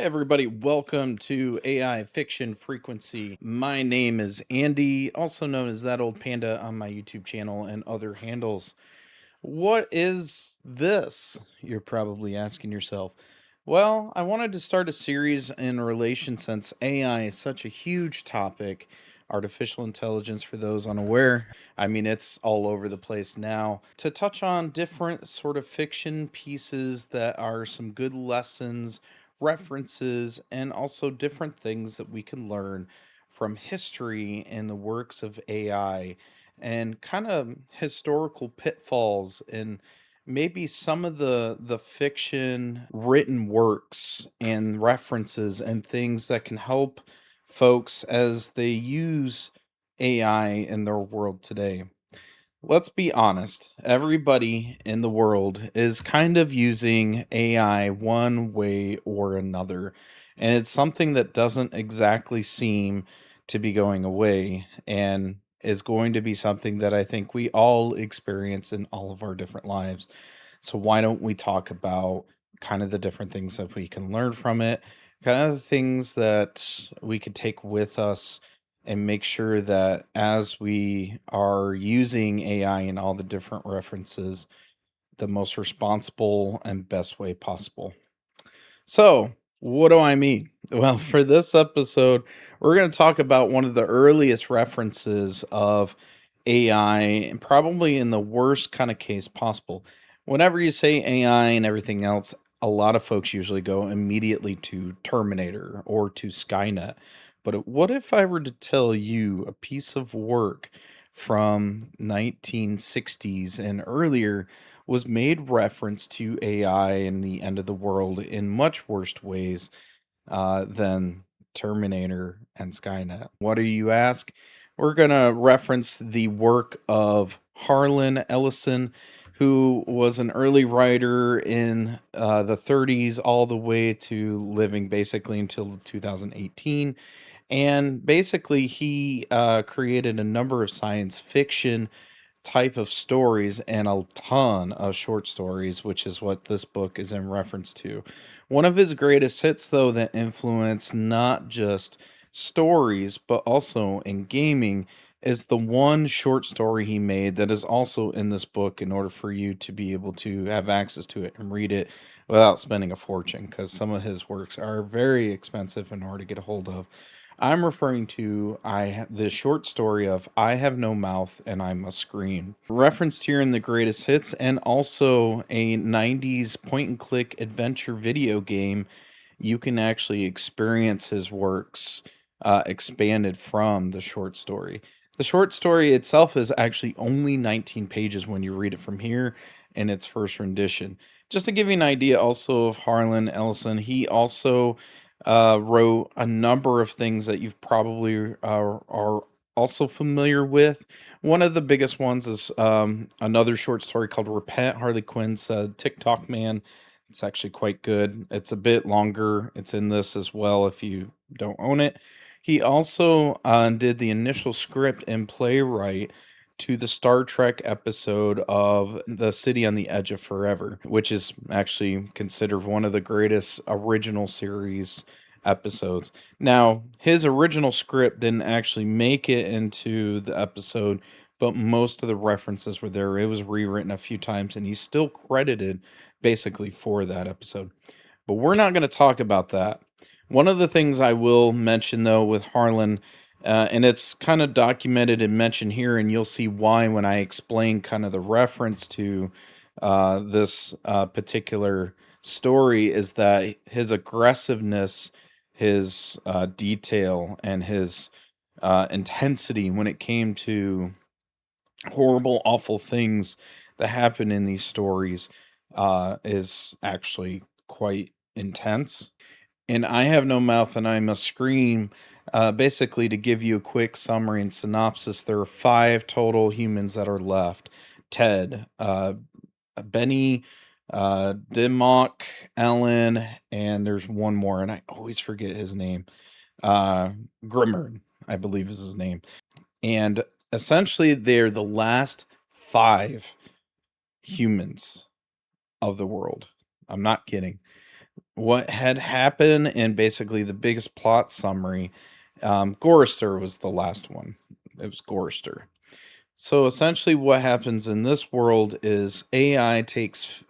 everybody. Welcome to AI Fiction Frequency. My name is Andy, also known as That Old Panda on my YouTube channel and other handles. What is this? You're probably asking yourself. Well, I wanted to start a series in relation since AI is such a huge topic. Artificial intelligence, for those unaware. I mean, it's all over the place now. To touch on different sort of fiction pieces that are some good lessons, references, and also different things that we can learn from history and the works of AI and kind of historical pitfalls and maybe some of the fiction written works and references and things that can help folks as they use AI in their world today. Let's be honest, everybody in the world is kind of using AI one way or another, and it's something that doesn't exactly seem to be going away and is going to be something that I think we all experience in all of our different lives. So, why don't we talk about kind of the different things that we can learn from it, kind of the things that we could take with us and make sure that as we are using AI and all the different references, the most responsible and best way possible. So, what do I mean? Well, for this episode, we're going to talk about one of the earliest references of AI, and probably in the worst kind of case possible. Whenever you say AI and everything else, a lot of folks usually go immediately to Terminator or to Skynet. But what if I were to tell you a piece of work from 1960s and earlier was made reference to AI and the end of the world in much worse ways than Terminator and Skynet? What do you ask? We're going to reference the work of Harlan Ellison, who was an early writer in the 30s all the way to living basically until 2018. And basically, he created a number of science fiction type of stories and a ton of short stories, which is what this book is in reference to. One of his greatest hits, though, that influenced not just stories, but also in gaming, is the one short story he made that is also in this book in order for you to be able to have access to it and read it without spending a fortune, because some of his works are very expensive in order to get a hold of. I'm referring to the short story of "I Have No Mouth and I Must Scream," referenced here in the greatest hits, and also a 90s point and click adventure video game. You can actually experience his works expanded from the short story. The short story itself is actually only 19 pages when you read it from here in its first rendition. Just to give you an idea also of Harlan Ellison, he also wrote a number of things that you've probably are also familiar with. One of the biggest ones is another short story called Repent. Harley Quinn said TikTok Man. It's actually quite good. It's a bit longer. It's in this as well if you don't own it. He also did the initial script and playwright to the Star Trek episode of The City on the Edge of Forever, which is actually considered one of the greatest original series episodes. Now, his original script didn't actually make it into the episode, but most of the references were there. It was rewritten a few times, and he's still credited basically for that episode. But we're not going to talk about that. One of the things I will mention, though, with Harlan, and it's kind of documented and mentioned here, and you'll see why when I explain kind of the reference to this particular story, is that his aggressiveness, his detail, and his intensity when it came to horrible, awful things that happen in these stories is actually quite intense. And I Have No Mouth and I Must Scream. Basically, to give you a quick summary and synopsis, there are five total humans that are left: Ted, Benny, Dimmock, Ellen, and there's one more, and I always forget his name. Uh, Grimmerd, I believe is his name. And essentially, they're the last five humans of the world. I'm not kidding. what had happened, and basically the biggest plot summary. Gorister was the last one. It was Gorister. So essentially, what happens in this world is AI takes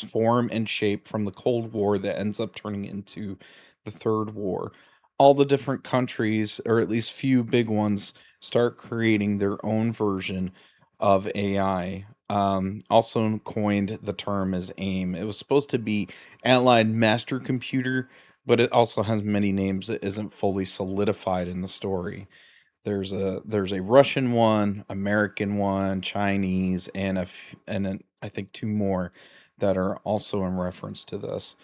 form and shape from the Cold War that ends up turning into the Third War. All the different countries, or at least few big ones, start creating their own version of AI. Also coined the term as AIM. It was supposed to be Allied Master Computer, but it also has many names that isn't fully solidified in the story. There's a Russian one, American one, Chinese, I think two more that are also in reference to this.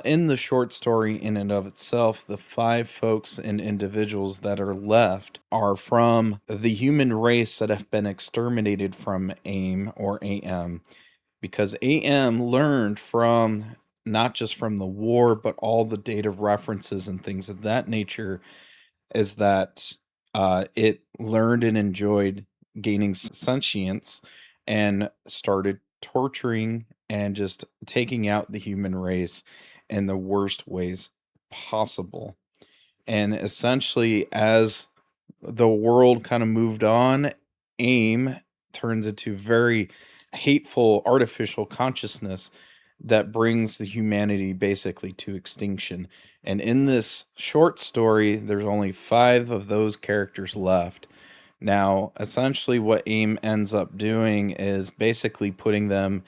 In the short story, in and of itself, the five folks and individuals that are left are from the human race that have been exterminated from AIM or AM, because AM learned from not just from the war, but all the data references and things of that nature, is that it learned and enjoyed gaining sentience and started torturing and just taking out the human race in the worst ways possible. And essentially, as the world kind of moved on, AIM turns into very hateful artificial consciousness that brings the humanity basically to extinction. And in this short story, there's only five of those characters left. Now, essentially, what AIM ends up doing is basically putting them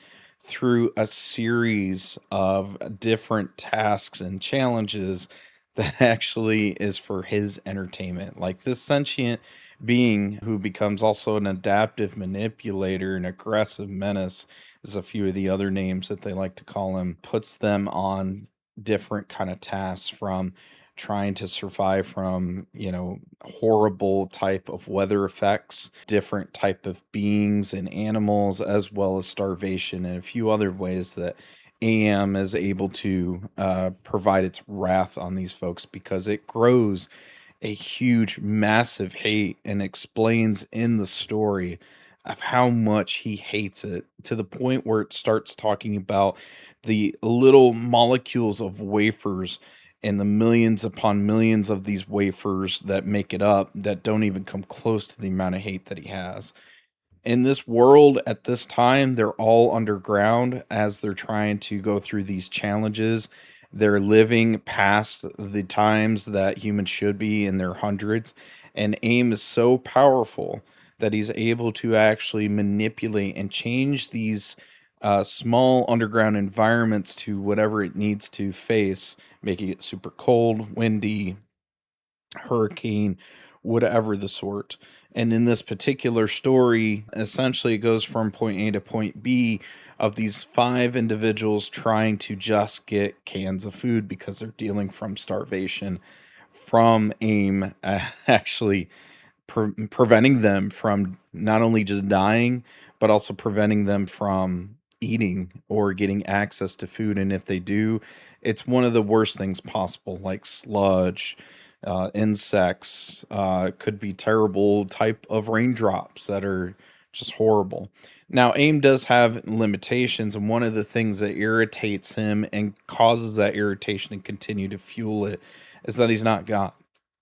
through a series of different tasks and challenges that actually is for his entertainment. Like this sentient being who becomes also an adaptive manipulator, an aggressive menace, is a few of the other names that they like to call him, puts them on different kind of tasks, from trying to survive from, horrible type of weather effects, different type of beings and animals, as well as starvation and a few other ways that AM is able to provide its wrath on these folks, because it grows a huge, massive hate and explains in the story of how much he hates it, to the point where it starts talking about the little molecules of wafers and the millions upon millions of these wafers that make it up that don't even come close to the amount of hate that he has. In this world at this time, they're all underground as they're trying to go through these challenges. They're living past the times that humans should be in their hundreds. And AIM is so powerful that he's able to actually manipulate and change these small underground environments to whatever it needs to face, making it super cold, windy, hurricane, whatever the sort. And in this particular story, essentially it goes from point A to point B of these five individuals trying to just get cans of food because they're dealing from starvation, from AIM actually preventing them from not only just dying, but also preventing them from eating or getting access to food. And if they do, it's one of the worst things possible, like sludge, insects, could be terrible type of raindrops that are just horrible. Now, AIM does have limitations, and one of the things that irritates him and causes that irritation and continue to fuel it is that he's not God.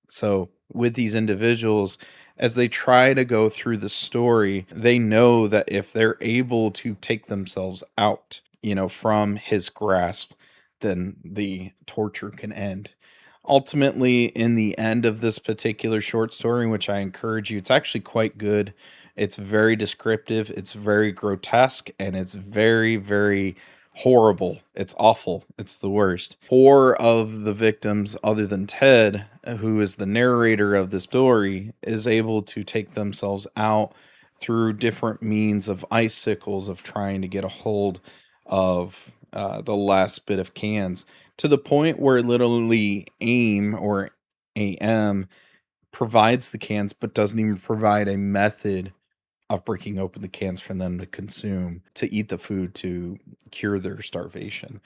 So, with these individuals, as they try to go through the story, they know that if they're able to take themselves out, from his grasp, then the torture can end. Ultimately, in the end of this particular short story, which I encourage you, it's actually quite good. It's very descriptive, it's very grotesque, and it's very, very horrible. It's awful. It's the worst. Four of the victims, other than Ted, who is the narrator of the story, is able to take themselves out through different means of icicles, of trying to get a hold of the last bit of cans, to the point where literally AIM or AM provides the cans but doesn't even provide a method of breaking open the cans for them to consume, to eat the food to cure their starvation.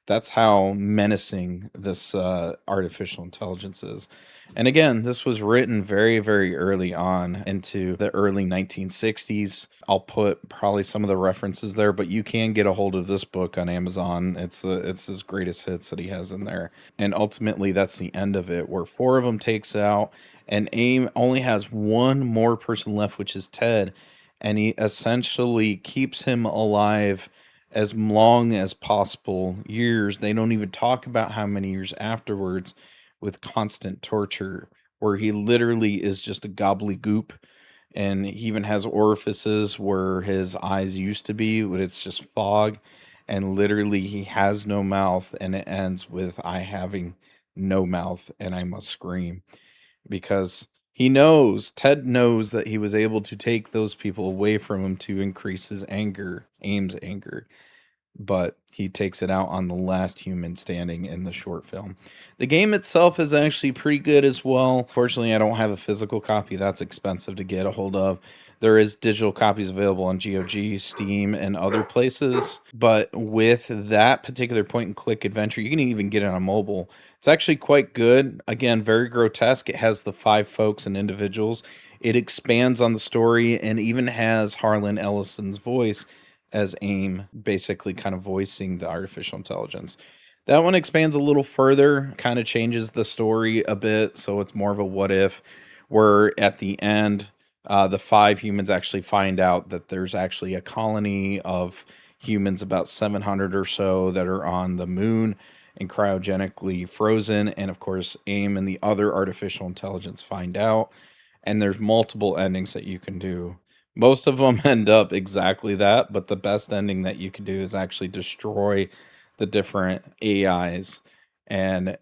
That's how menacing this artificial intelligence is. And again, this was written very, very early on into the early 1960s. I'll put probably some of the references there, but you can get a hold of this book on Amazon. It's his greatest hits that he has in there. And ultimately, that's the end of it, where four of them takes out, and AIM only has one more person left, which is Ted, and he essentially keeps him alive as long as possible years. They don't even talk about how many years afterwards, with constant torture, where he literally is just a gobbledygook. And he even has orifices where his eyes used to be, but it's just fog. And literally, he has no mouth, and it ends with I having no mouth and I must scream, because Ted knows that he was able to take those people away from him to increase his anger, Aim's anger, but he takes it out on the last human standing in the short film. The game itself is actually pretty good as well. Fortunately, I don't have a physical copy. That's expensive to get a hold of. There is digital copies available on GOG, Steam, and other places. But with that particular point and click adventure, you can even get it on mobile. It's actually quite good. Again, very grotesque. It has the five folks and individuals. It expands on the story and even has Harlan Ellison's voice as AIM, basically kind of voicing the artificial intelligence. That one expands a little further, kind of changes the story a bit, so it's more of a what if, where at the end, the five humans actually find out that there's actually a colony of humans, about 700 or so, that are on the moon and cryogenically frozen. And of course, AIM and the other artificial intelligence find out, and there's multiple endings that you can do. Most of them end up exactly that, but the best ending that you can do is actually destroy the different AIs. And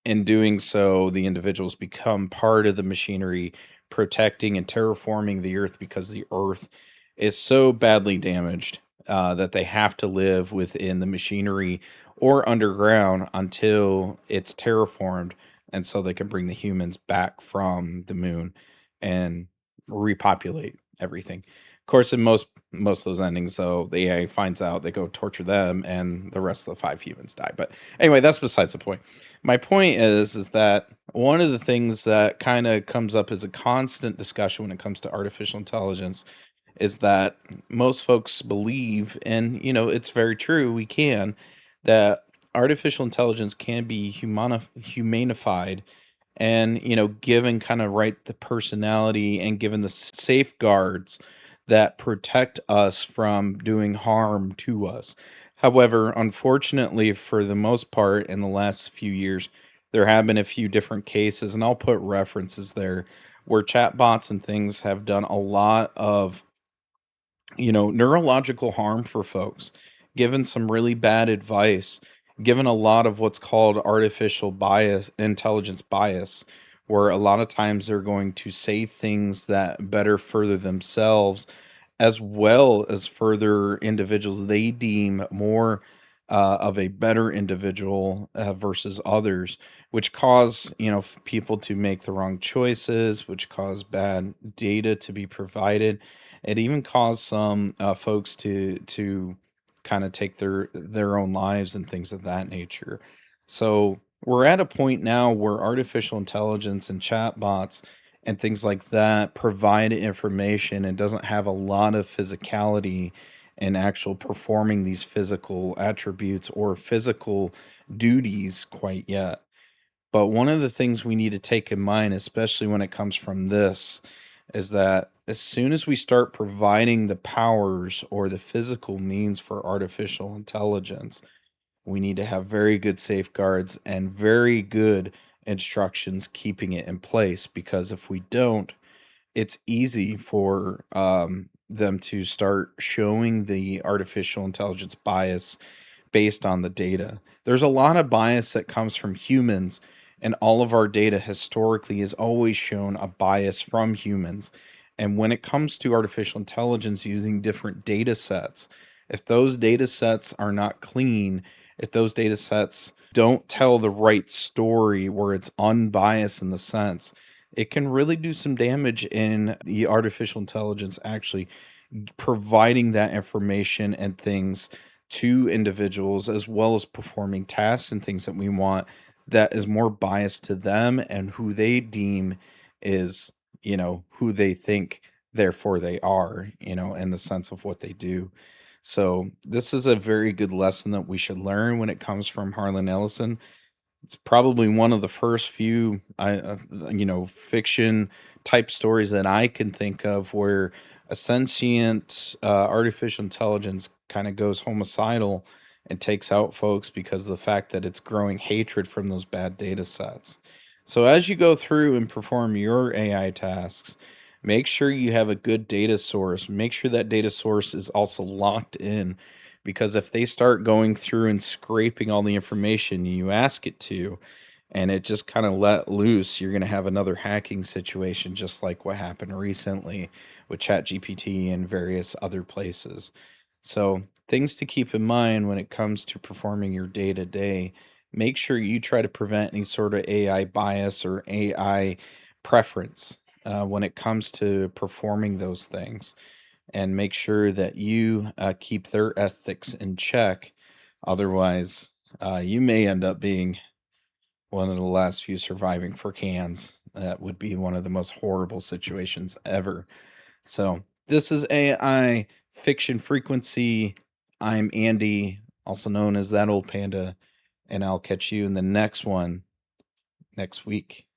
in doing so, the individuals become part of the machinery, protecting and terraforming the earth, because the earth is so badly damaged that they have to live within the machinery or underground until it's terraformed, and so they can bring the humans back from the moon and repopulate everything. Of course, in most of those endings, though, the AI finds out, they go torture them, and the rest of the five humans die. But anyway, that's besides the point. My point is that one of the things that kind of comes up as a constant discussion when it comes to artificial intelligence is that most folks believe, and it's very true, we can, that artificial intelligence can be humanified, and given kind of right the personality, and given the safeguards that protect us from doing harm to us. However, unfortunately, for the most part, in the last few years, there have been a few different cases, and I'll put references there, where chatbots and things have done a lot of neurological harm for folks, given some really bad advice, given a lot of what's called artificial bias, intelligence bias, where a lot of times they're going to say things that better further themselves as well as further individuals they deem more of a better individual versus others, which cause people to make the wrong choices, which cause bad data to be provided. It even caused some folks to kind of take their own lives and things of that nature. So we're at a point now where artificial intelligence and chatbots and things like that provide information and doesn't have a lot of physicality and actual performing these physical attributes or physical duties quite yet. But one of the things we need to take in mind, especially when it comes from this, is that as soon as we start providing the powers or the physical means for artificial intelligence, we need to have very good safeguards and very good instructions keeping it in place. Because if we don't, it's easy for them to start showing the artificial intelligence bias based on the data. There's a lot of bias that comes from humans, and all of our data historically has always shown a bias from humans. And when it comes to artificial intelligence using different data sets, if those data sets are not clean, if those data sets don't tell the right story where it's unbiased in the sense, it can really do some damage in the artificial intelligence actually providing that information and things to individuals as well as performing tasks and things that we want that is more biased to them and who they deem is, who they think therefore they are, in the sense of what they do. So this is a very good lesson that we should learn when it comes from Harlan Ellison. It's probably one of the first few, fiction type stories that I can think of where a sentient artificial intelligence kind of goes homicidal and takes out folks because of the fact that it's growing hatred from those bad data sets. So as you go through and perform your AI tasks, make sure you have a good data source. Make sure that data source is also locked in, because if they start going through and scraping all the information you ask it to, and it just kind of let loose, you're going to have another hacking situation just like what happened recently with ChatGPT and various other places. So, things to keep in mind when it comes to performing your day to day. Make sure you try to prevent any sort of AI bias or AI preference when it comes to performing those things, and make sure that you keep their ethics in check. Otherwise, you may end up being one of the last few surviving for cans. That would be one of the most horrible situations ever. So, this is AI Fiction Frequency. I'm Andy, also known as That Old Panda, and I'll catch you in the next one next week.